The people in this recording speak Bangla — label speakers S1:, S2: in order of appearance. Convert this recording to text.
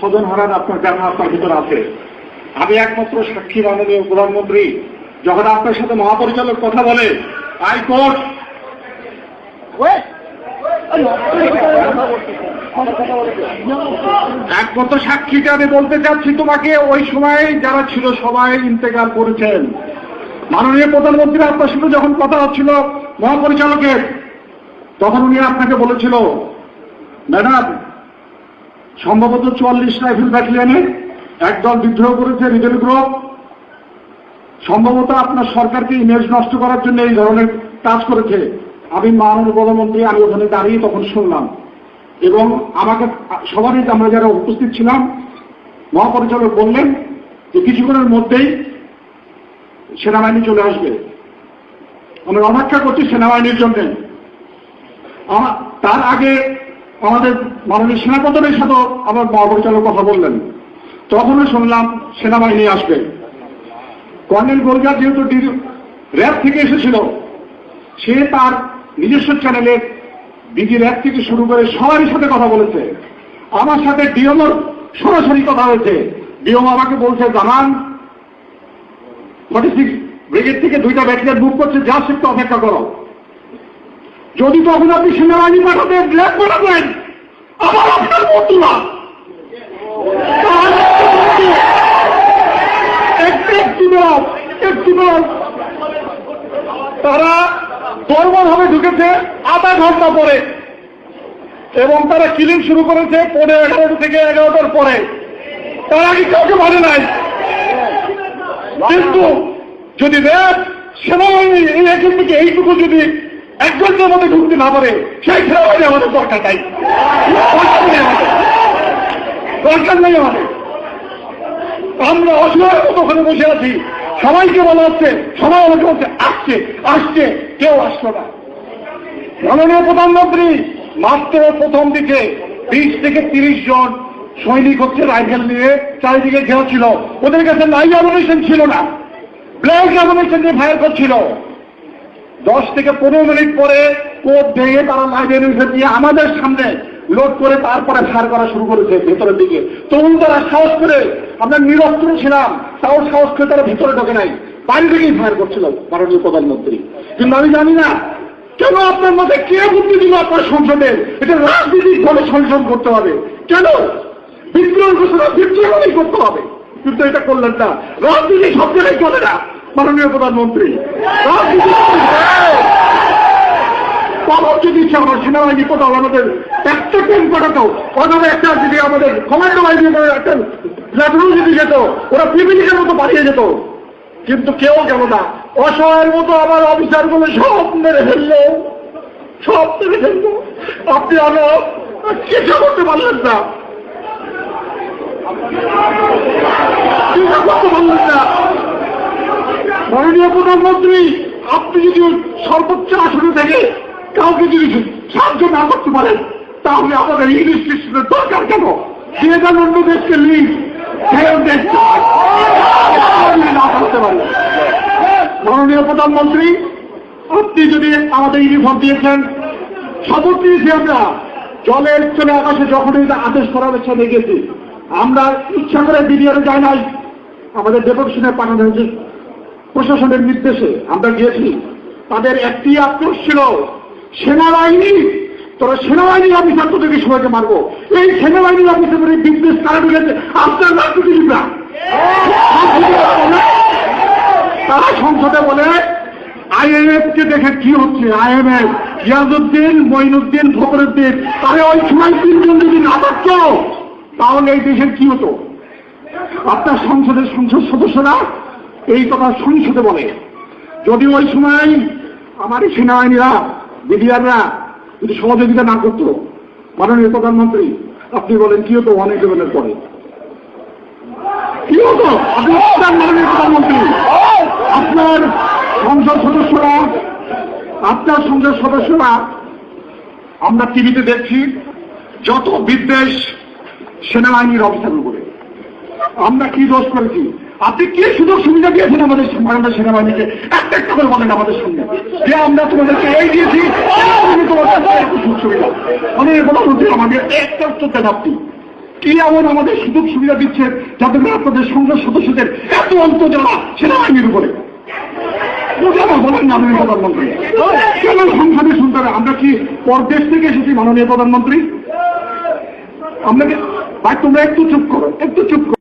S1: স্বজন হারান আপনার কেন আপনার ভিতরে আছে? আমি একমাত্র সাক্ষী মাননীয় প্রধানমন্ত্রী, যখন আপনার সাথে মহাপরিচালক কথা বলে হাইকোর্ট একমাত্র সাক্ষীকে আমি বলতে চাচ্ছি তোমাকে, ওই সময় যারা ছিল সবাই ইন্তেকাল করেছেন। মাননীয় প্রধানমন্ত্রী আপনার সাথে যখন কথা হচ্ছিল মহাপরিচালকের, তখন উনি আপনাকে বলেছিল, ম্যাডাম সম্ভবত 44 রাইফেল ব্যাটালিয়নে একদল বিদ্রোহ করেছে রিবেল গ্রুপ, সম্ভবত আপনার সরকারকে ইমেজ নষ্ট করার জন্য এই ধরনের কাজ করেছে। আমি মাননীয় প্রধানমন্ত্রী আমি ওখানে দাঁড়িয়ে তখন শুনলাম, এবং আমাকে সবারই আমরা যারা উপস্থিত ছিলাম মহাপরিচালক বললেন যে কিছুক্ষণের মধ্যেই সেনাবাহিনী চলে আসবে, আমরা অপেক্ষা করছি সেনাবাহিনীর জন্য। তার আগে আমাদের মাননীয় সেনাপ্রধানের সাথে আমার মহাপরিচালক কথা বললেন, তখনও শুনলাম সেনাবাহিনী আসবে। কর্নেল গোলজার যেহেতু র্যাব থেকে এসেছিল, সে তার নিজস্ব চ্যানেলে বিজি র্যাব থেকে শুরু করে সবারই সাথে কথা বলেছে। আমার সাথে ডিএমওর সরাসরি কথা হয়েছে। ডিএম আমাকে বলছে, জানান 46 ব্রিগেড থেকে 2টা ব্যাটালিয়ন মুভ করছে, যা একটু অপেক্ষা করো। যদি তখন আপনি সেনাবাহিনী পাঠাবেন, র্যাব পাঠাবেন, আবার আপনার বন্ধুরা তারা বর্বরভাবে ঢুকেছে আধা ঘন্টা পরে, এবং তারা কিলিং শুরু করেছে 11:30 থেকে 11টার পরে। তারা কি কাউকে মানে নাই, কিন্তু যদি র্যাব সেনাবাহিনী এই এখান থেকে এইটুকু যদি 1 ঘন্টার মধ্যে ঢুকতে না পারে, সেই সেনাবাহিনী আমাদের দরকার নাই, দরকার নেই আমাদের। আমরা অসহায়ের মতো ওখানে বসে আছি, সবাইকে বলা হচ্ছে, সবাই আমাকে বলছে আসছে আসছে, কেউ আসলো না। মাননীয় প্রধানমন্ত্রী মাত্র প্রথম দিকে 20 থেকে 30 জন সৈনিক হচ্ছে রাইফেল নিয়ে চারিদিকে ঘেরা ছিল, ওদের কাছে লাইভ অ্যামুনিশন ছিল না, ব্ল্যাক অ্যামুনিশন দিয়ে ফায়ার করছিল। 10 থেকে 15 মিনিট পরে কোপ ভেঙে তারা লাইভ অ্যামুনিশন নিয়ে আমাদের সামনে লোড করে তারপরে ফায়ার করা শুরু করেছে ভেতরের দিকে। তখন তারা সাহস করে, আমরা নিরস্ত্র ছিলাম, তাও সাহস করে তারা ভিতরে ঢোকে নাই, বাইরে থেকেই ফায়ার করছিল মাননীয় প্রধানমন্ত্রী। কিন্তু আমি জানি না কেন আপনার মধ্যে কে বুদ্ধি দিল আপনার সংসদে এটা রাজনীতিক দলে সংশোধন করতে হবে, কেন বিদ্রোহ ঘোষণা বিদ্রোহই করতে হবে, কিন্তু এটা করলেন না। রাজনীতি সব জায়গায় চলে না মাননীয় প্রধানমন্ত্রী, রাজনীতি খবর যদি ইচ্ছে আমার সেনাবাহিনী কোথাও আমাদের একটা ট্রেন পাঠাতো, অথবা একটা যদি আমাদের কমান্ডো বাহিনী একটা প্ল্যাটুন যদি যেত, ওরা পিপিলিকের মতো পাঠিয়ে যেত, কিন্তু কেউ গেল না। অসহায়ের মতো আমার অফিসার গুলো সব মেরে ফেললো, সব মেরে ফেললো। আপনি আমার চেষ্টা করতে পারলেন না, চেষ্টা করতে পারলেন না। মাননীয় প্রধানমন্ত্রী, আপনি যদি সর্বোচ্চ আসনে থেকে কাউকে যদি সাহায্য না করতে পারেন, তাহলে আমাদের ইংলিশ সিস্টেমের দরকার কেন? যে যান অন্য দেশকে লিগ না করতে পারে। মাননীয় প্রধানমন্ত্রী, আপনি যদি আমাদের ইউনিফর্ম দিয়েছেন, শপথ দিয়েছি আমরা, জলের চলে আকাশে যখনই আদেশ করা হচ্ছে দেখেছি, আমরা ইচ্ছা করে বিডিআরে যাই নাই, আমাদের ডেপুটেশনে পাঠানো হয়েছে প্রশাসনের নির্দেশে আমরা গিয়েছি। তাদের একটি আক্রোশ ছিল, সেনাবাহিনী, তোরা সেনাবাহিনীর অফিসার তোদেরকে সবাইকে মারবো। এই সেনাবাহিনীর অফিসার বিজনেস কারা ঢুকেছে আপনার রাজনীতিবিদরা। তারা সংসদে বলে আইএমএফ কে দেখে কি হচ্ছে, আইএমএফ ইয়াজউদ্দিন, মঈনুদ্দিন, ফখরুদ্দিন, তাহলে ওই সময় 3 জন যদি না থাকতো তাহলে এই দেশের কি হতো? আপনার সংসদের সংসদ সদস্যরা এই কথা সংসদে বলে। যদি ওই সময় আমার সেনাবাহিনীরা বিডিআররা যদি সহযোগিতা না করতো, মাননীয় প্রধানমন্ত্রী আপনি বলেন কি হতো? 111-এর পরে কি হতো? আপনি মাননীয় প্রধানমন্ত্রী, আপনার সংসদ সদস্যরা আমরা টিভিতে দেখছি যত বিদ্বেষ সেনাবাহিনীর অফিসারের উপরে। আমরা কি দোষ করেছি? আপনি কি সুযোগ সুবিধা দিয়েছেন আমাদের সেনাবাহিনীকে? একটা একটা করে বলেন আমাদের সঙ্গে যে আমরা তোমাদেরকে এই দিয়েছি, তোমাদের সুযোগ সুবিধা। মাননীয় প্রধানমন্ত্রী আমাদের একটা উত্তর দেন আপনি। কি এমন আমাদের সুযোগ সুবিধা দিচ্ছেন যাতে করে আপনাদের সংসদ সদস্যদের এত অন্তর্জালা সেনাবাহিনীর উপরে? বলেন মাননীয় প্রধানমন্ত্রী, কেন সংসদে শুনতে হবে? আমরা কি পরদেশ থেকে এসেছি মাননীয় প্রধানমন্ত্রী? আপনাকে ভাই তোমরা একটু চুপ করো, একটু চুপ করো।